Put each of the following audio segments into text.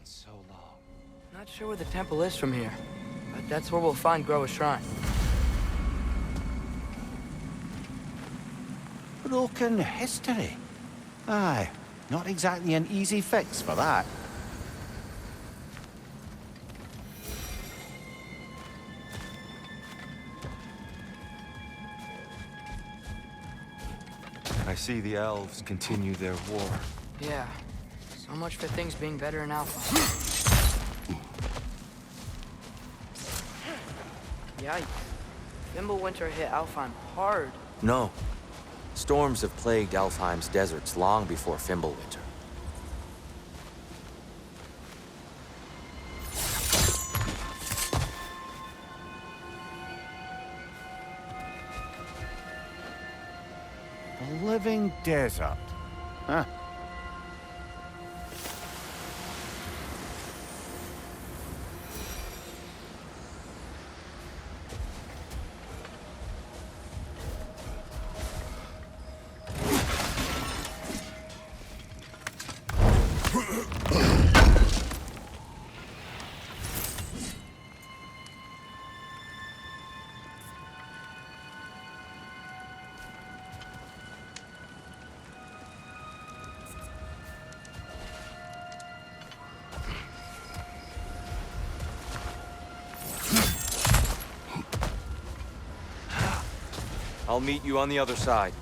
so long. Not sure where the temple is from here, but that's where we'll find Groa's shrine. Broken history. Aye, not exactly an easy fix for that. I see the elves continue their war. Yeah, so much for things being better in Alpha. Yikes. Fimbulwinter hit Alfheim hard. No. Storms have plagued Alfheim's deserts long before Fimbulwinter. A living desert. Huh. I'll meet you on the other side.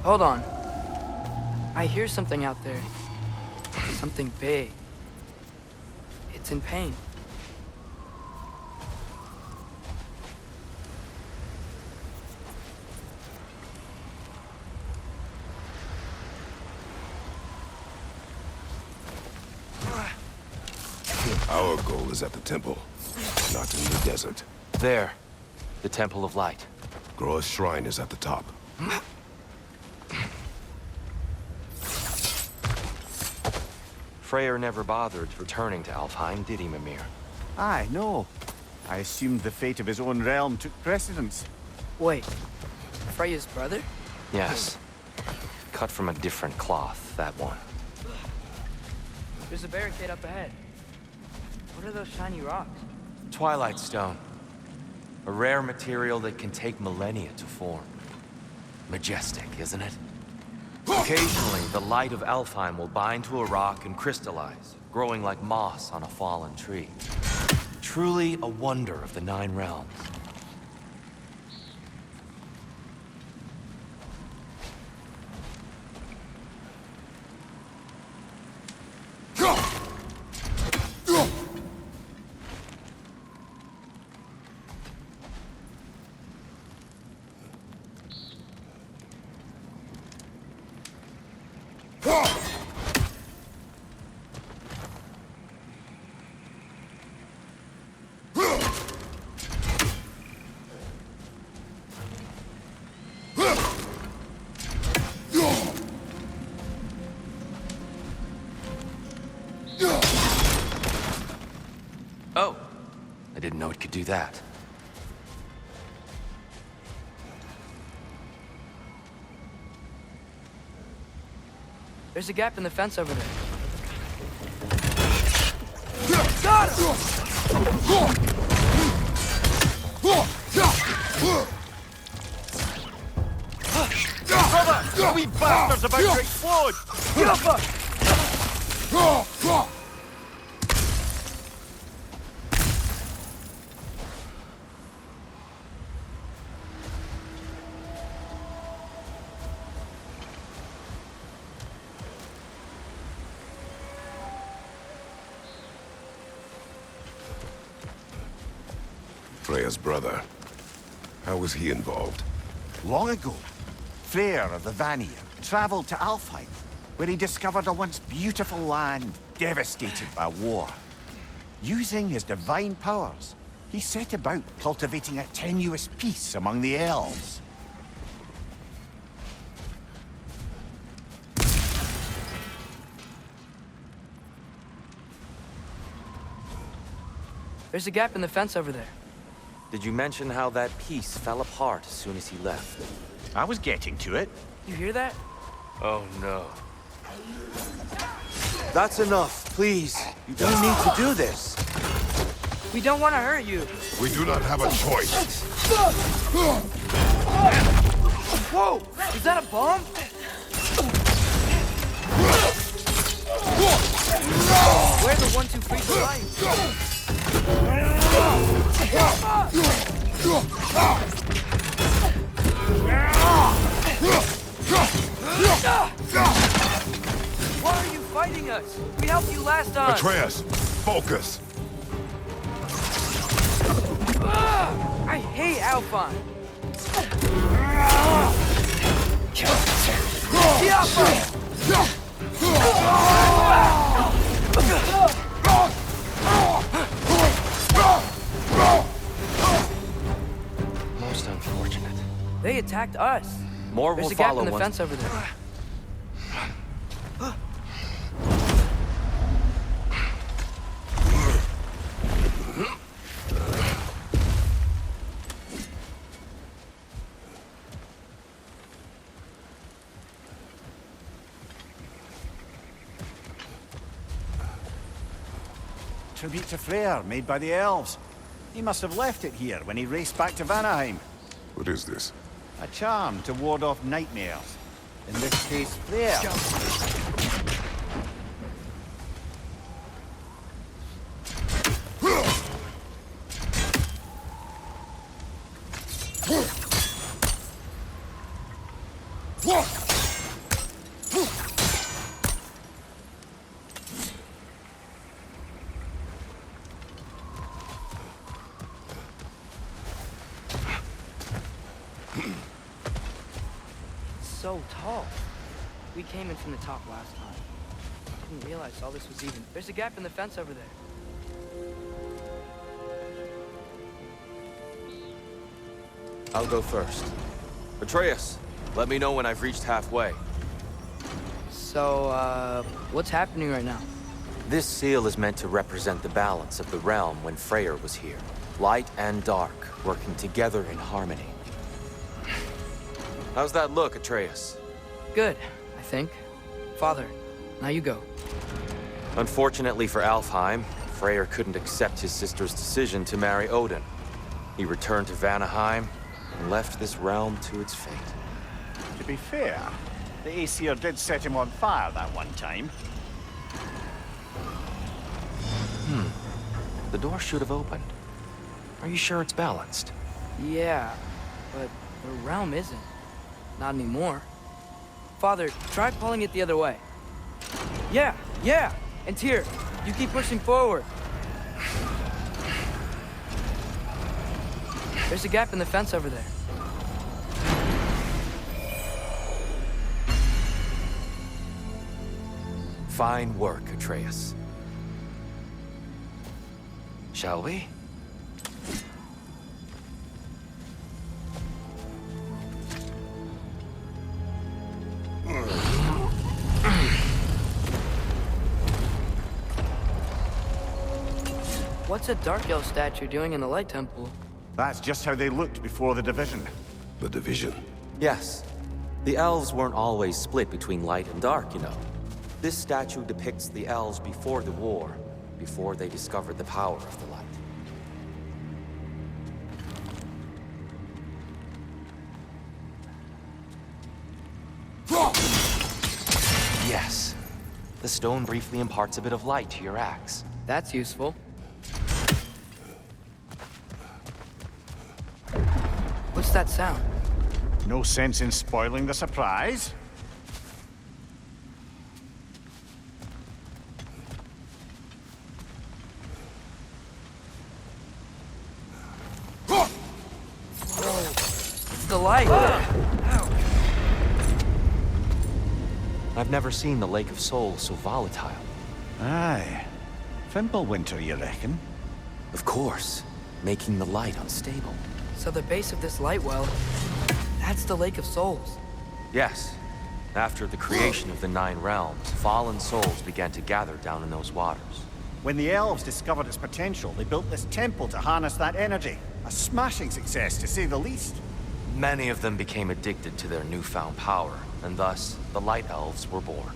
Hold on. I hear something out there. Something big. It's in pain. Our goal is at the temple, not in the desert. There. The Temple of Light. Groa's shrine is at the top. Freyr never bothered returning to Alfheim, did he, Mimir? Aye, no. I assumed the fate of his own realm took precedence. Wait, Freya's brother? Yes. Cut from a different cloth, that one. There's a barricade up ahead. What are those shiny rocks? Twilight Stone. A rare material that can take millennia to form. Majestic, isn't it? Occasionally, the light of Alfheim will bind to a rock and crystallize, growing like moss on a fallen tree. Truly a wonder of the Nine Realms. Oh, I didn't know it could do that. There's a gap in the fence over there. Got him! Brother! We bastards about to explode! Get up! Freya's brother. How was he involved? Long ago, Freyr of the Vanir traveled to Alfheim, where he discovered a once beautiful land devastated by war. Using his divine powers, he set about cultivating a tenuous peace among the elves. There's a gap in the fence over there. Did you mention how that piece fell apart as soon as he left? I was getting to it. You hear that? Oh no. That's enough, please. You don't need to do this. We don't want to hurt you. We do not have a choice. Whoa! Is that a bomb? We're the ones who freed the light. Why are you fighting us? We helped you last time. Atreus, focus. I hate Alphine. Most unfortunate. They attacked us. More There's will a gap follow in the once- fence over there. Tribute to Freyr, made by the elves. He must have left it here when he raced back to Vanaheim. What is this? A charm to ward off nightmares. In this case, Freyr. So tall. We came in from the top last time. Didn't realize all this was even. There's a gap in the fence over there. I'll go first. Atreus, let me know when I've reached halfway. So, what's happening right now? This seal is meant to represent the balance of the realm when Freyr was here. Light and dark, working together in harmony. How's that look, Atreus? Good, I think. Father, now you go. Unfortunately for Alfheim, Freyr couldn't accept his sister's decision to marry Odin. He returned to Vanaheim and left this realm to its fate. To be fair, the Aesir did set him on fire that one time. The door should have opened. Are you sure it's balanced? Yeah, but the realm isn't. Not anymore. Father, try pulling it the other way. Yeah! And Tyr, you keep pushing forward. There's a gap in the fence over there. Fine work, Atreus. Shall we? What's a Dark Elf statue doing in the Light Temple? That's just how they looked before the division. The division. Yes. The elves weren't always split between light and dark, you know. This statue depicts the elves before the war, before they discovered the power of the light. Yes. The stone briefly imparts a bit of light to your axe. That's useful. What's that sound? No sense in spoiling the surprise. It's the light! I've never seen the Lake of Souls so volatile. Aye. Fimbulwinter, you reckon? Of course, making the light unstable. So the base of this light well, that's the Lake of Souls. Yes. After the creation of the Nine Realms, fallen souls began to gather down in those waters. When the elves discovered its potential, they built this temple to harness that energy. A smashing success, to say the least. Many of them became addicted to their newfound power, and thus, the Light Elves were born.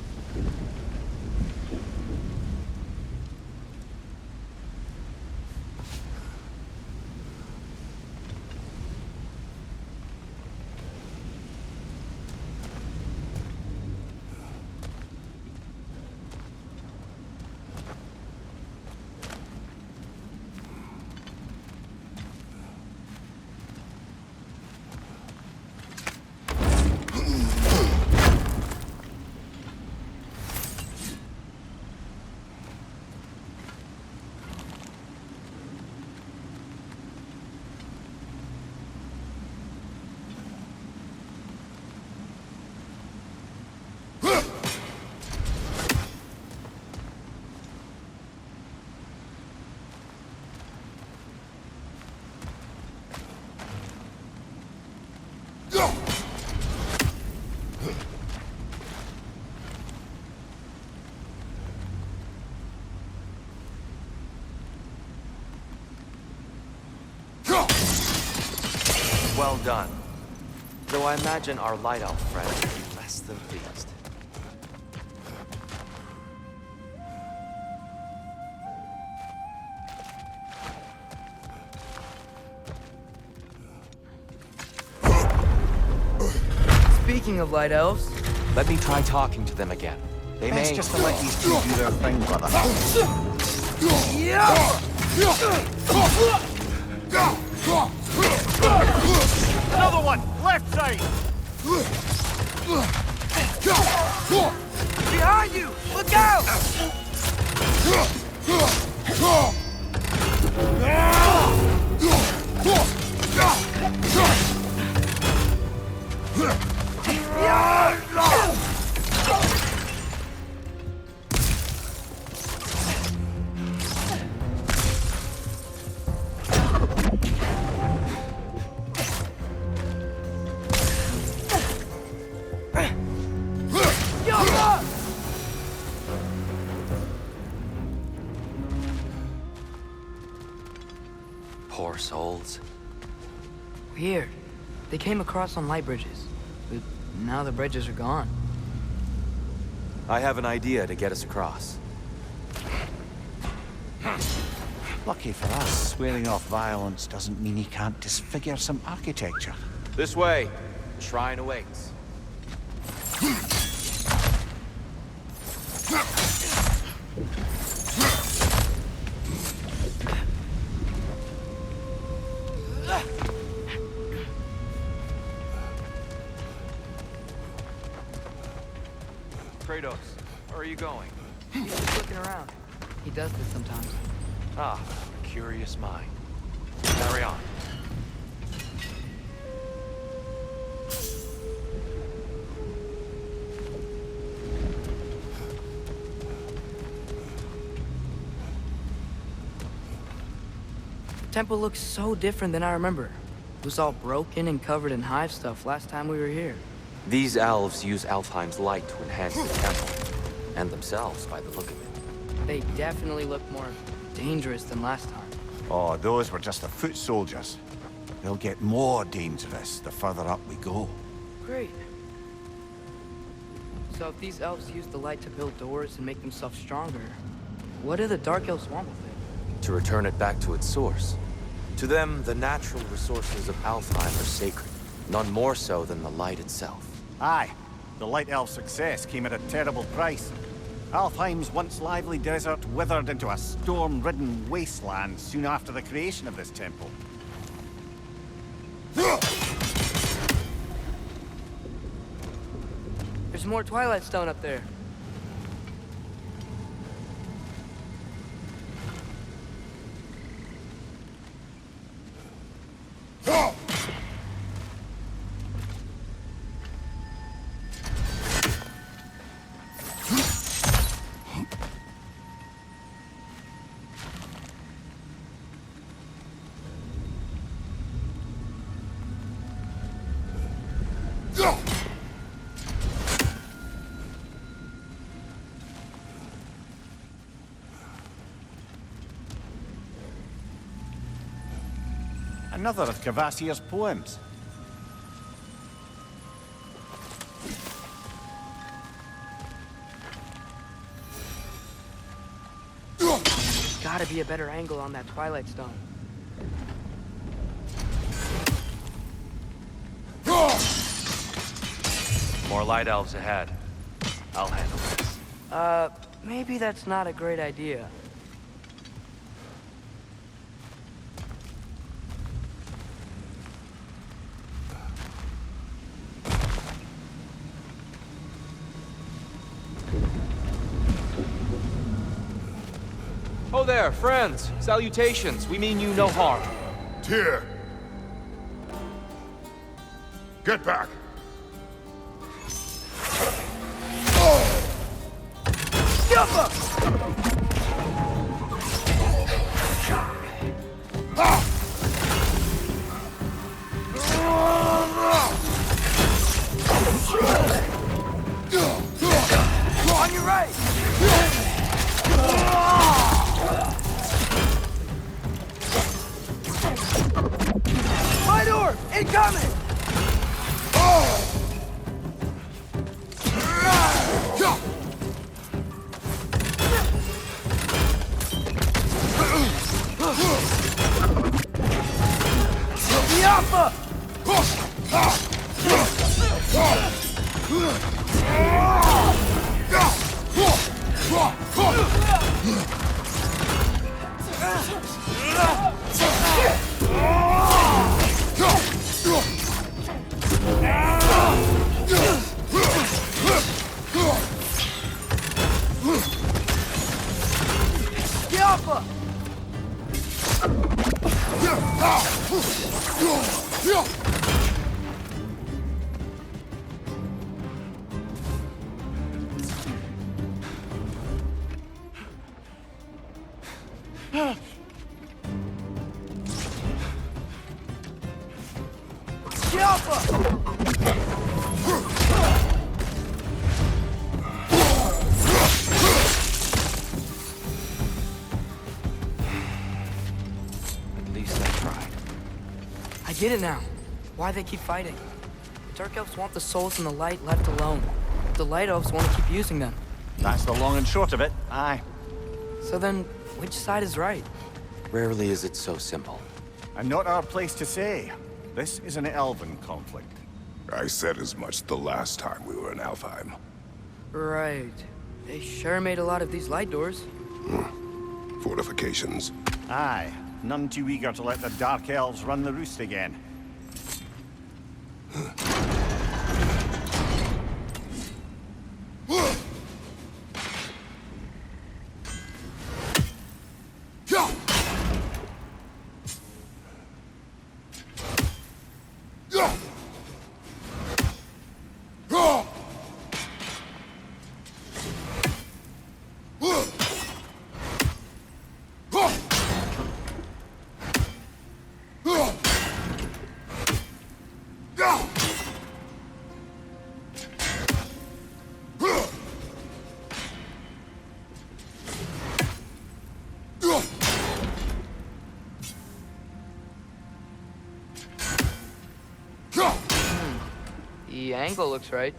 Well done. Though I imagine our Light Elf friend will be less than pleased. Speaking of Light Elves, Let me try talking to them again. They Best may... just to let these two do their thing, brother. Another one! Left side! behind you! Look out! Poor souls. Weird. They came across on light bridges, but now the bridges are gone. I have an idea to get us across. Lucky for us, swearing off violence doesn't mean he can't disfigure some architecture. This way. Shrine awaits. Kratos, where are you going? He's just looking around. He does this sometimes. Ah, curious mind. Carry on. The temple looks so different than I remember. It was all broken and covered in hive stuff last time we were here. These elves use Alfheim's light to enhance the temple, and themselves by the look of it. They definitely look more dangerous than last time. Oh, those were just the foot soldiers. They'll get more dangerous the further up we go. Great. So if these elves use the light to build doors and make themselves stronger, what do the Dark Elves want with it? To return it back to its source. To them, the natural resources of Alfheim are sacred, none more so than the light itself. Aye, the Light Elf success came at a terrible price. Alfheim's once lively desert withered into a storm-ridden wasteland soon after the creation of this temple. There's more Twilight Stone up there. Another of Cavassier's poems. Gotta be a better angle on that Twilight Stone. More light elves ahead. I'll handle this. Maybe that's not a great idea. Oh there, friends. Salutations. We mean you no harm. Tyr! Get back! On your right! Fight orb! Incoming! Yappa! Yappa! At least I tried. I get it now. Why they keep fighting. The Dark Elves want the souls in the light left alone. The Light Elves want to keep using them. That's the long and short of it, aye. So then, which side is right? Rarely is it so simple. And not our place to say. This is an elven conflict. I said as much the last time we were in Alfheim. Right. They sure made a lot of these light doors. Fortifications. Aye, none too eager to let the Dark Elves run the roost again. The angle looks right.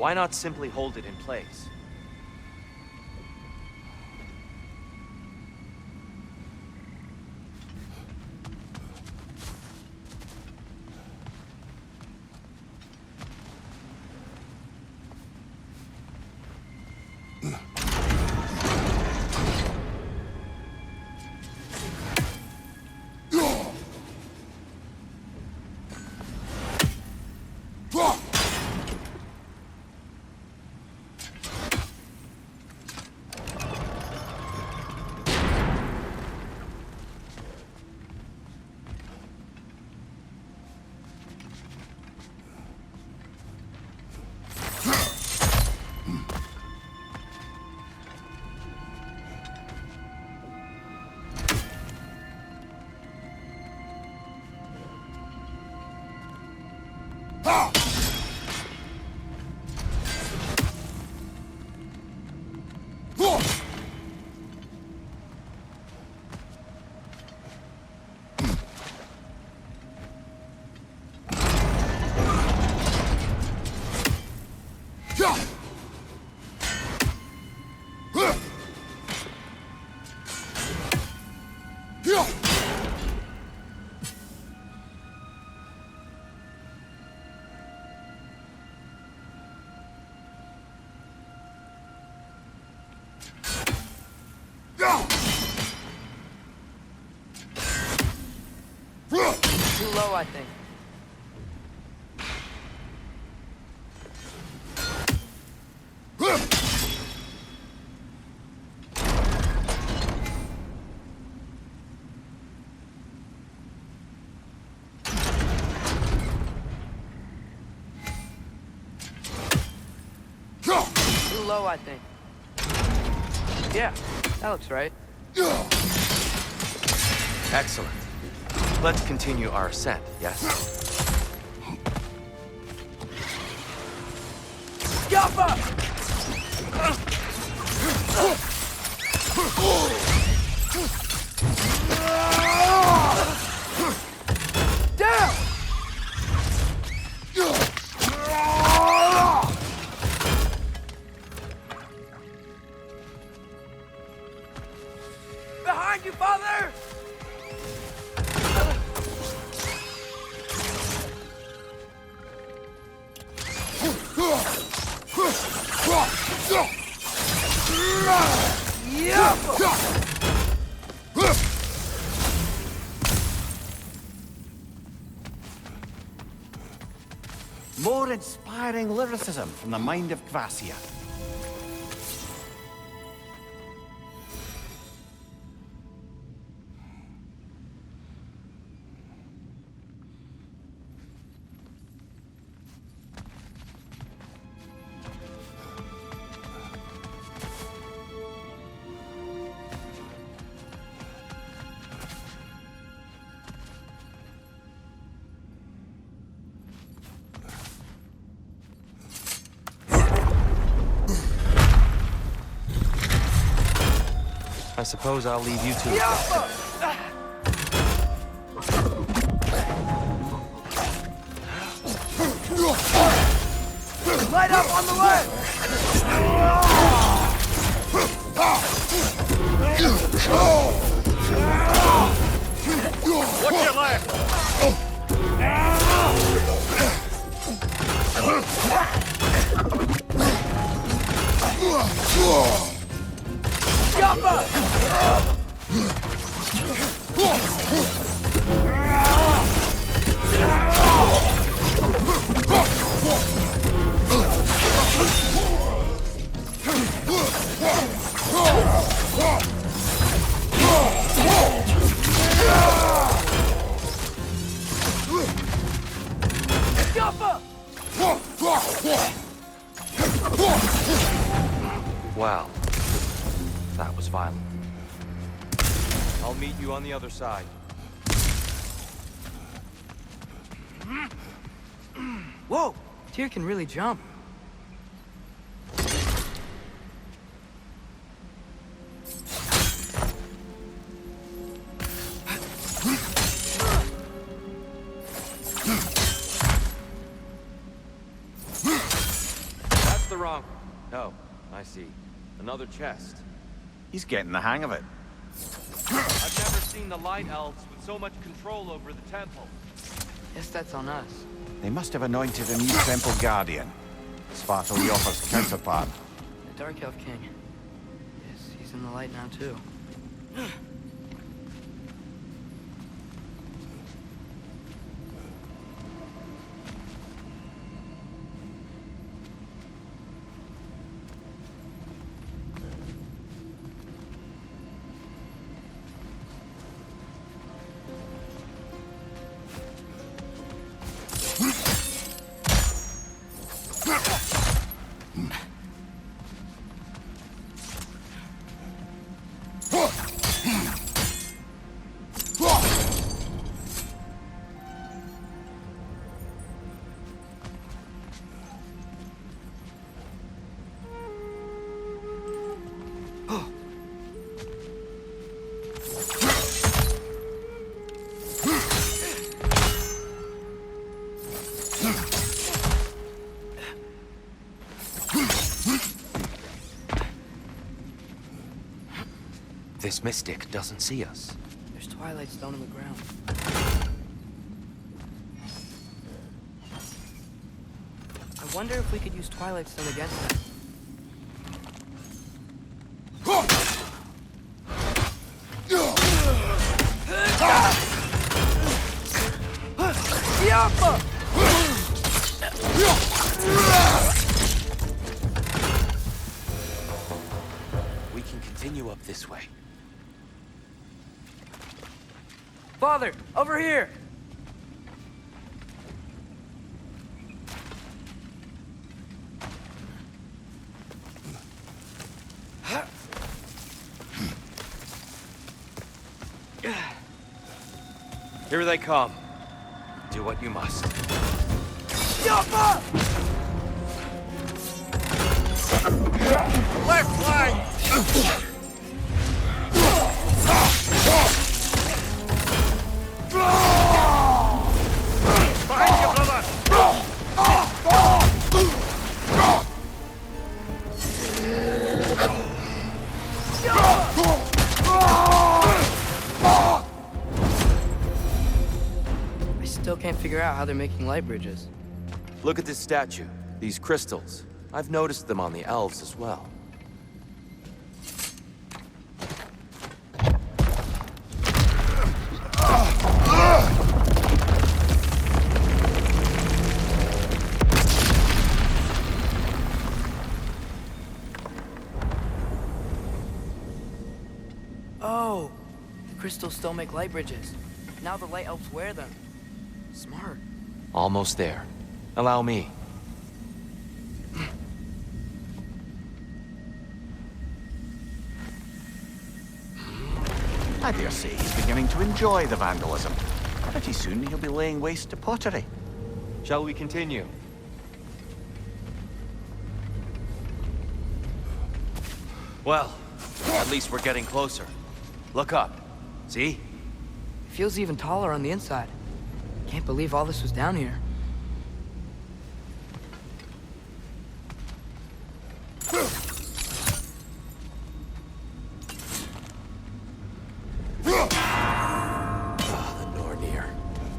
Why not simply hold it in place? Too low, I think. Too low, I think. Yeah, that looks right. Excellent. Let's continue our ascent, yes? Yappa! Down! Behind you, father! More inspiring lyricism from the mind of Gracia. I suppose I'll leave you two. Light up on the left! Watch your left! Wow. That was violent. I'll meet you on the other side. Whoa! Tyr can really jump. Oh, I see. Another chest. He's getting the hang of it. I've never seen the Light Elves with so much control over the temple. Guess that's on us. They must have anointed a new temple guardian. Svartalf's counterpart. The Dark Elf King. Yes, he's in the light now, too. This mystic doesn't see us. There's Twilight Stone in the ground. I wonder if we could use Twilight Stone against them. We can continue up this way. Father, over here! Here they come. Do what you must. Left line! Behind you, brother! I still can't figure out how they're making light bridges. Look at this statue. These crystals. I've noticed them on the elves as well. Oh, the crystals still make light bridges. Now the light elves wear them. Smart. Almost there. Allow me. I dare say he's beginning to enjoy the vandalism. Pretty soon he'll be laying waste to pottery. Shall we continue? Well, at least we're getting closer. Look up. See? It feels even taller on the inside. Can't believe all this was down here.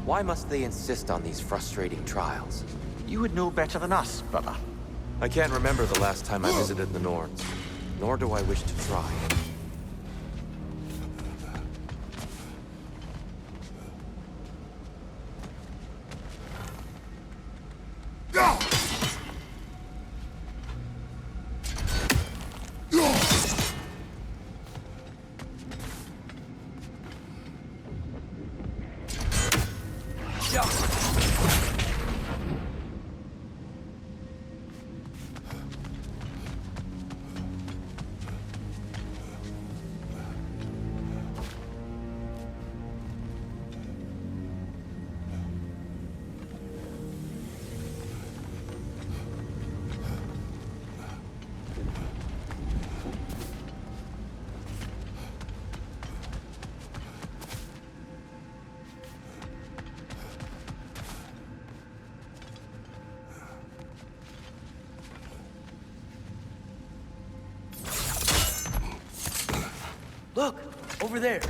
Why must they insist on these frustrating trials? You would know better than us, brother. I can't remember the last time I visited the Norns, nor do I wish to try. Look, over there.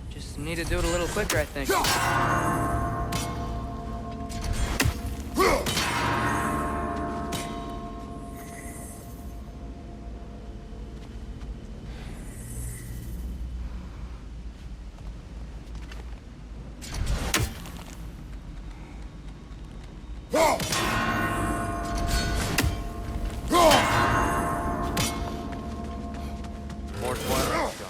Just need to do it a little quicker, I think. More Twilight Stone.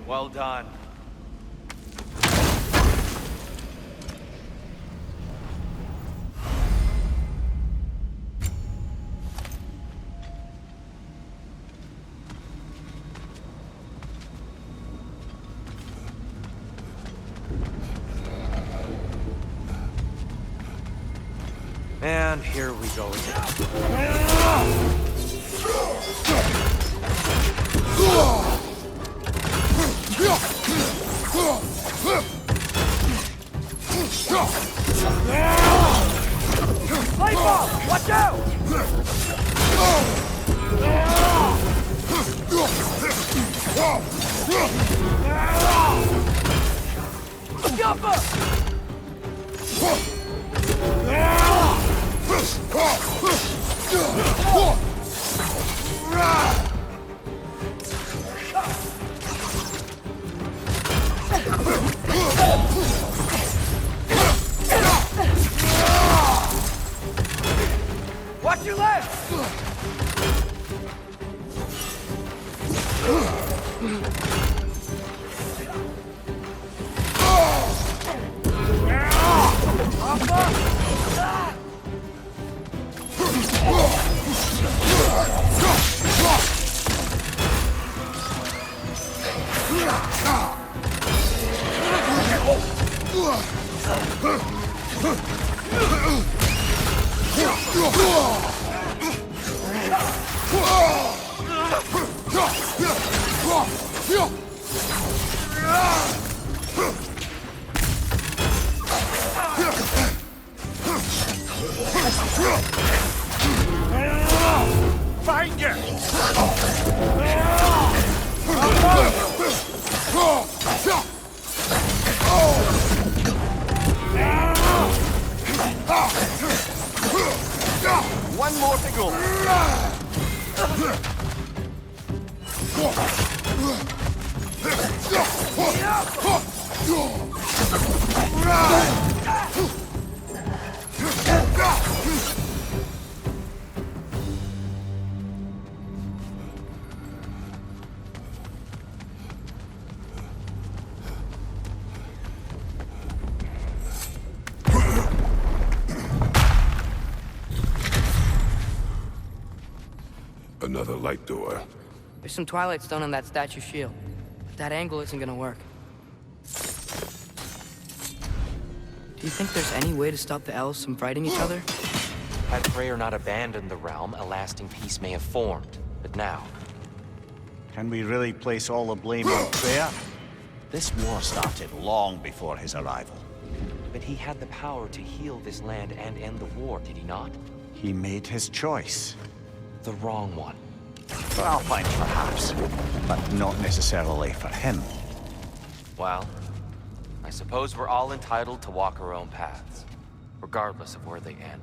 Well done. And here we go again. Light bulb! Watch out! Jumper! Watch your left! Find you! One more to go. Another light door. There's some Twilight Stone on that statue shield. But that angle isn't gonna work. Do you think there's any way to stop the elves from fighting each other? Had Freyr not abandoned the realm, a lasting peace may have formed. But now, Can we really place all the blame on Freyr? This war started long before his arrival. but he had the power to heal this land and end the war, did he not? He made his choice. The wrong one. For Alpine, perhaps, but not necessarily for him. Well, I suppose we're all entitled to walk our own paths, regardless of where they end.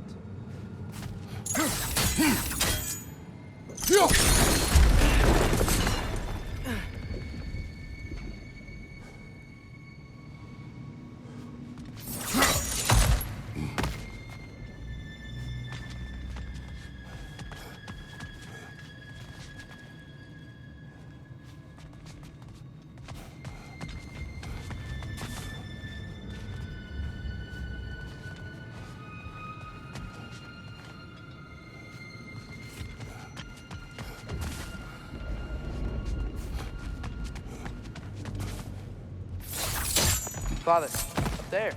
Father, up there.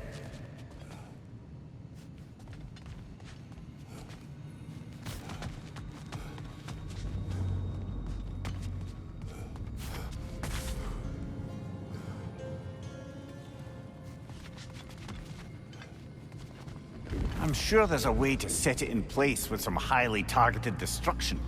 I'm sure there's a way to set it in place with some highly targeted destruction.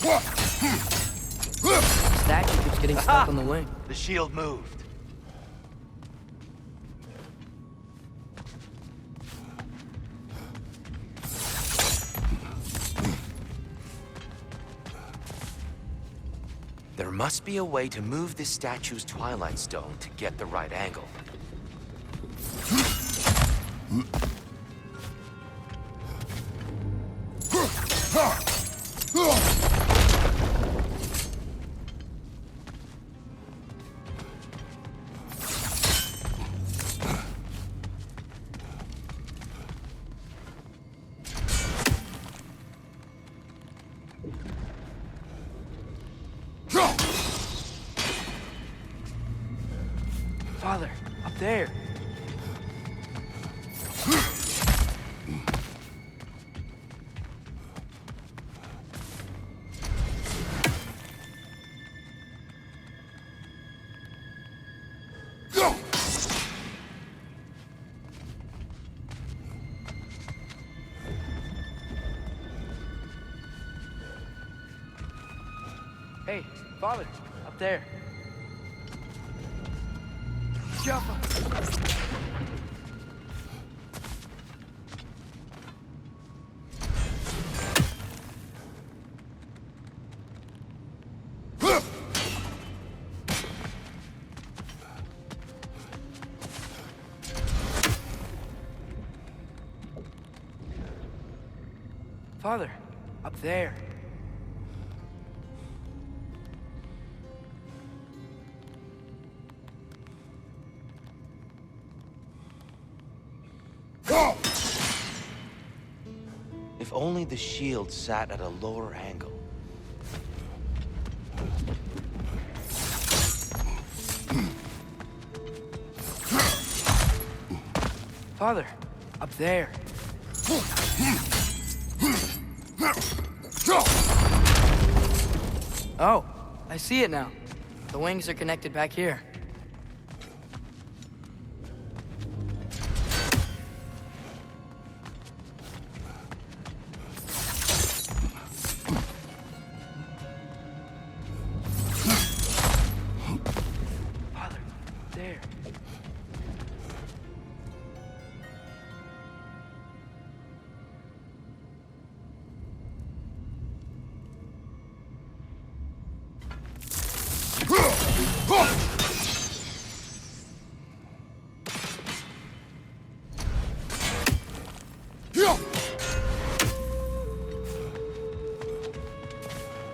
The statue keeps getting stuck on the wing. The shield moved. There must be a way to move this statue's Twilight Stone to get the right angle. Father, up there. Hey, Father, up there. Jump! Father, up there. If only the shield sat at a lower angle. Father, up there. Oh, I see it now. The wings are connected back here. Father, there.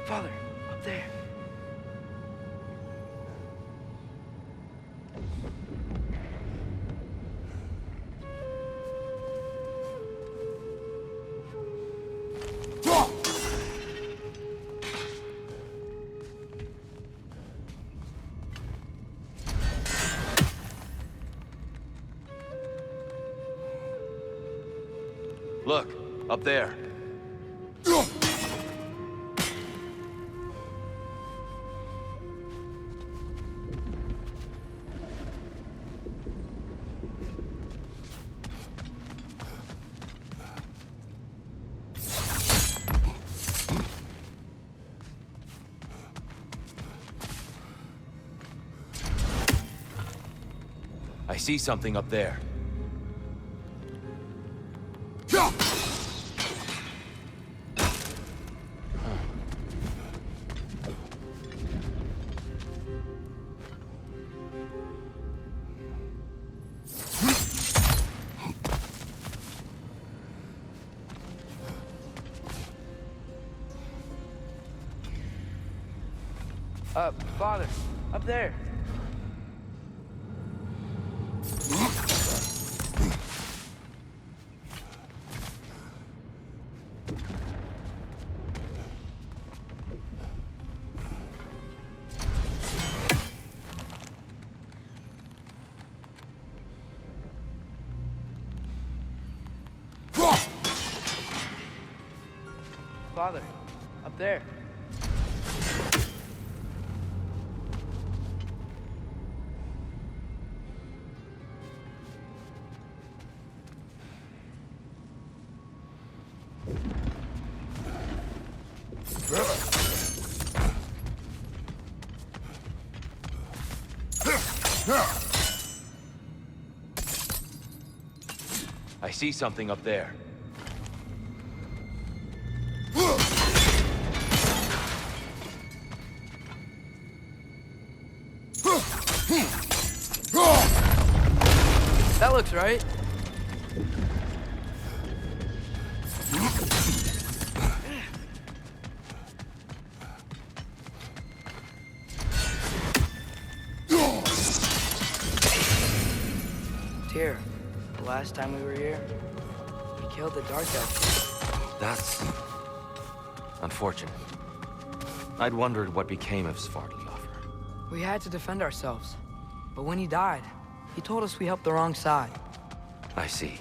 Father, up there. Look, up there. I see something up there. Father, up there. Father, up there. I see something up there. That looks right. Tyr, the last time we were here, we killed the Dark Elf. That's unfortunate. I'd wondered what became of Svartalofr. We had to defend ourselves. But when he died, he told us we helped the wrong side. I see.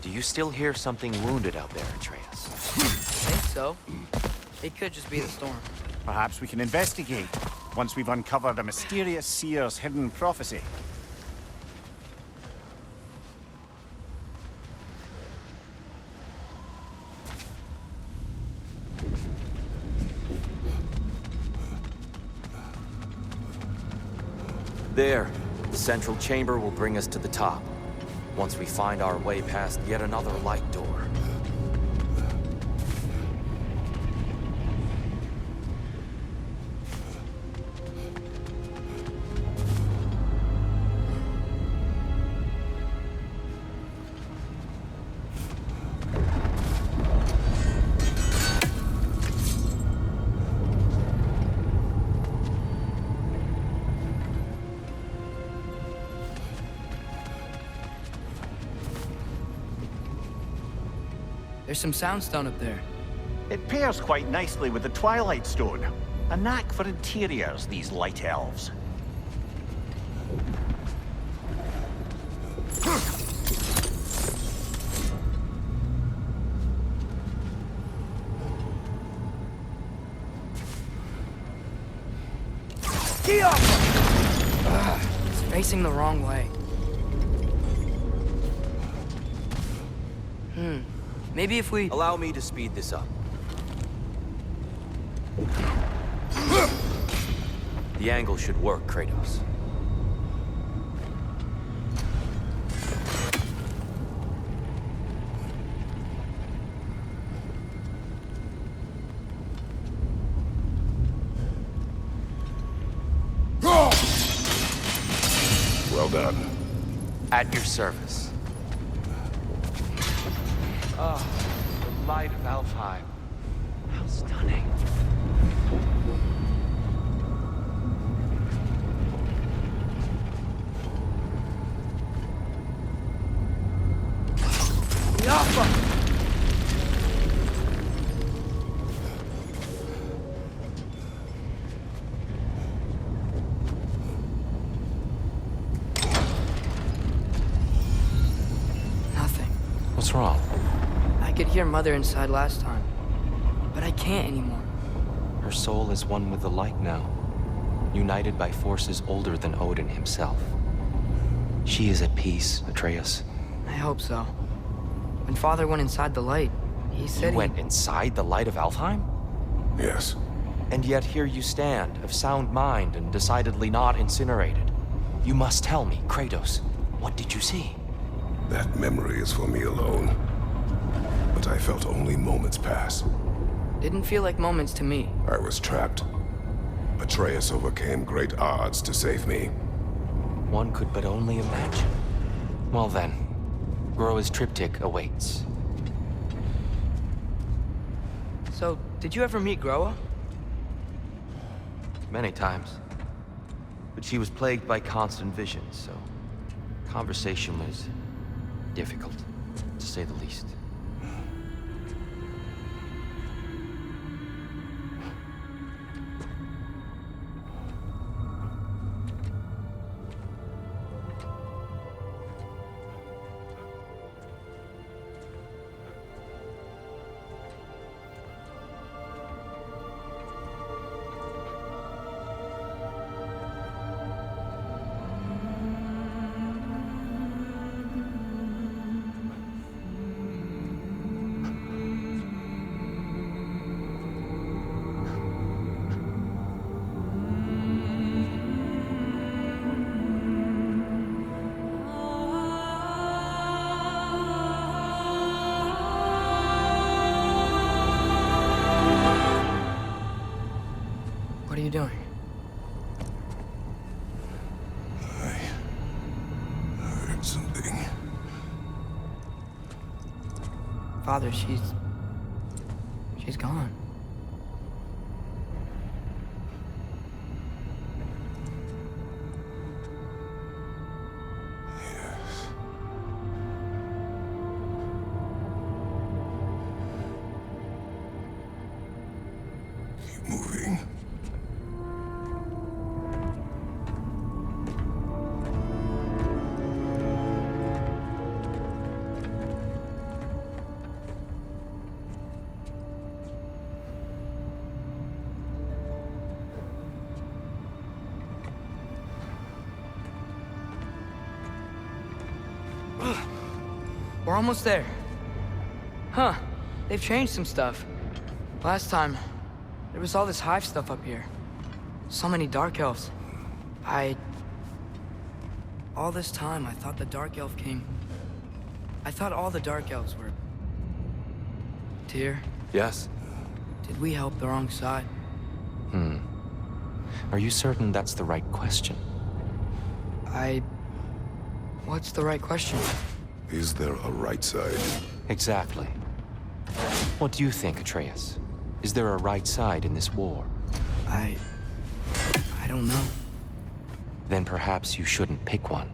Do you still hear something wounded out there, Atreus? I think so. It could just be the storm. Perhaps we can investigate, once we've uncovered a mysterious seer's hidden prophecy. There. The central chamber will bring us to the top. Once we find our way past yet another light door. There's some soundstone up there. It pairs quite nicely with the Twilight Stone. A knack for interiors, these light elves. It's facing the wrong way. Maybe if we... Allow me to speed this up. The angle should work, Kratos. Well done. At your service. Oh, the light of Alfheim. How stunning. Nothing. What's wrong? I could hear Mother inside last time, but I can't anymore. Her soul is one with the light now, united by forces older than Odin himself. She is at peace, Atreus. I hope so. When Father went inside the light, he said You went inside the light of Alfheim? Yes. And yet here you stand, of sound mind and decidedly not incinerated. You must tell me, Kratos, what did you see? That memory is for me alone. But I felt only moments pass. Didn't feel like moments to me. I was trapped. Atreus overcame great odds to save me. One could but only imagine. Well then, Groa's triptych awaits. So, did you ever meet Groa? Many times. But she was plagued by constant visions, so conversation was difficult, to say the least. What are you doing? I heard something. Father, she's gone. Yes. Keep moving. We're almost there. Huh. They've changed some stuff. Last time, there was all this hive stuff up here. So many Dark Elves. All this time, I thought the Dark Elf King... I thought all the Dark Elves were... Tyr, Yes? did we help the wrong side? Are you certain that's the right question? What's the right question? Is there a right side? Exactly. What do you think, Atreus? Is there a right side in this war? I don't know. Then perhaps you shouldn't pick one.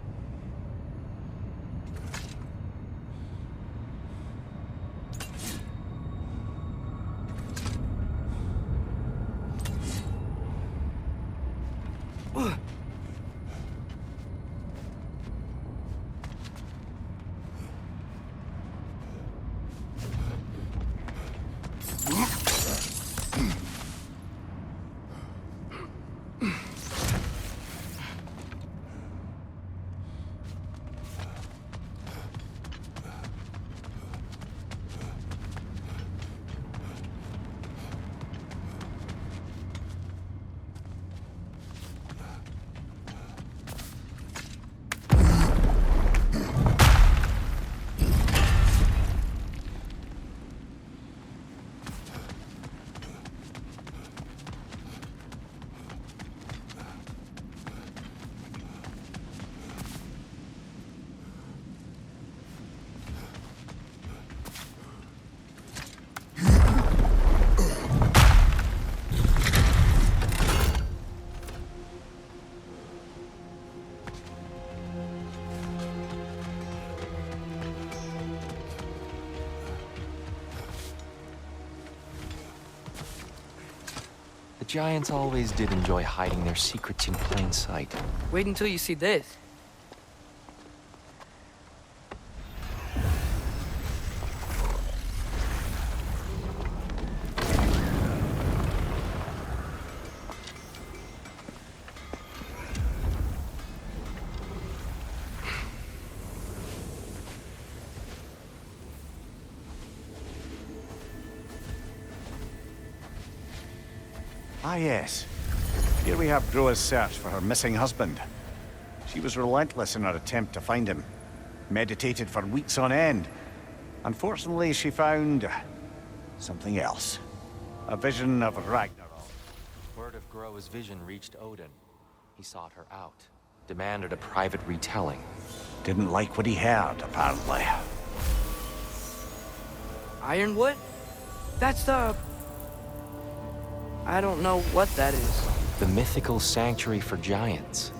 The Giants always did enjoy hiding their secrets in plain sight. Wait until you see this. Ah, yes. Here we have Groa's search for her missing husband. She was relentless in her attempt to find him. Meditated for weeks on end. Unfortunately, she found... something else. A vision of Ragnarok. Word of Groa's vision reached Odin. He sought her out, demanded a private retelling. Didn't like what he heard, apparently. Ironwood? That's the... I don't know what that is. The mythical sanctuary for giants.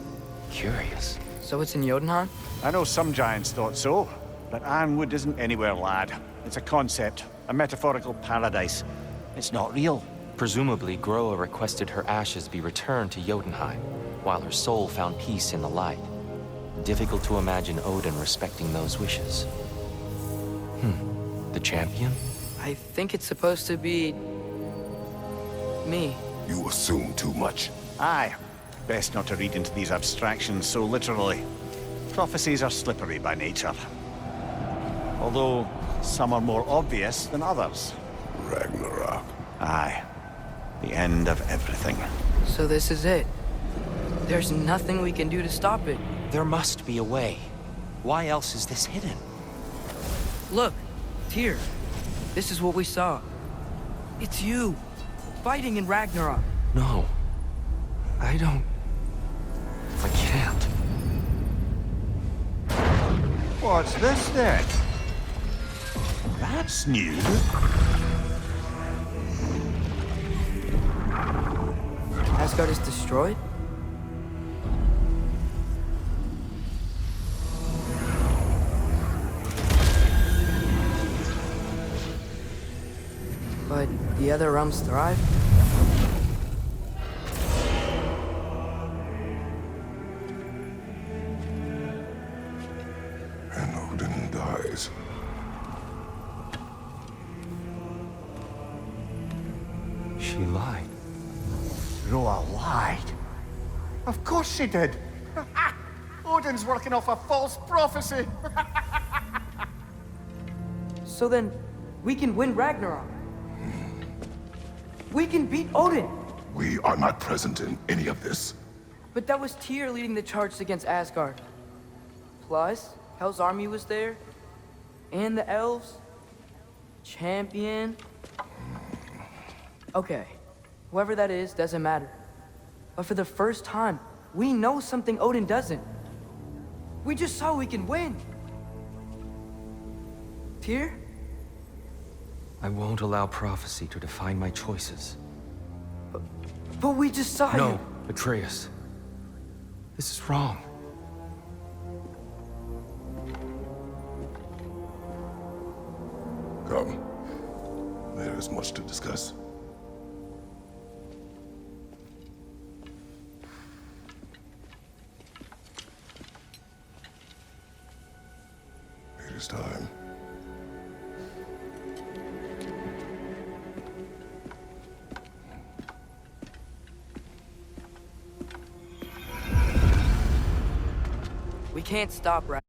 Curious. So it's in Jotunheim? I know some giants thought so, but Ironwood isn't anywhere, lad. It's a concept, a metaphorical paradise. It's not real. Presumably, Groa requested her ashes be returned to Jotunheim, while her soul found peace in the light. Difficult to imagine Odin respecting those wishes. The champion? I think it's supposed to be... me. You assume too much. Aye. Best not to read into these abstractions so literally. Prophecies are slippery by nature. Although, some are more obvious than others. Ragnarok. Aye. The end of everything. So this is it. There's nothing we can do to stop it. There must be a way. Why else is this hidden? Look, Tyr. This is what we saw. It's you, fighting in Ragnarok. No. I can't. What's this then? That's new. Asgard is destroyed? But the other realms thrive? And Odin dies. She lied. Roa lied. Of course she did. Odin's working off a false prophecy. So then, we can win Ragnarok. We can beat Odin. We are not present in any of this. But that was Tyr leading the charge against Asgard. Plus, Hell's army was there. And the elves. Champion. Okay, whoever that is doesn't matter. But for the first time, we know something Odin doesn't. We just saw we can win. Tyr? I won't allow prophecy to define my choices. But we just saw you. No, Atreus. This is wrong. Come. There is much to discuss. It is time. We can't stop, right?